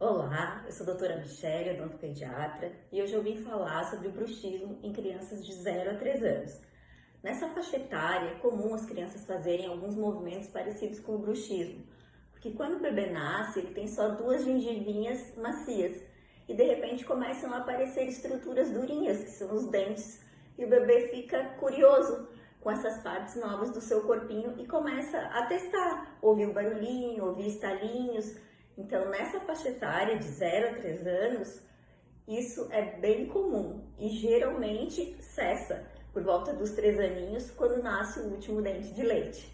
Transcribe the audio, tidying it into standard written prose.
Olá, eu sou a doutora Michele, odontopediatra, e hoje eu vim falar sobre o bruxismo em crianças de 0 a 3 anos. Nessa faixa etária, é comum as crianças fazerem alguns movimentos parecidos com o bruxismo, porque quando o bebê nasce, ele tem só duas gengivinhas macias, e de repente começam a aparecer estruturas durinhas, que são os dentes, e o bebê fica curioso com essas partes novas do seu corpinho e começa a testar, ouvir o barulhinho, ouvir estalinhos. Então, nessa faixa etária de 0 a 3 anos, isso é bem comum e geralmente cessa por volta dos 3 aninhos, quando nasce o último dente de leite.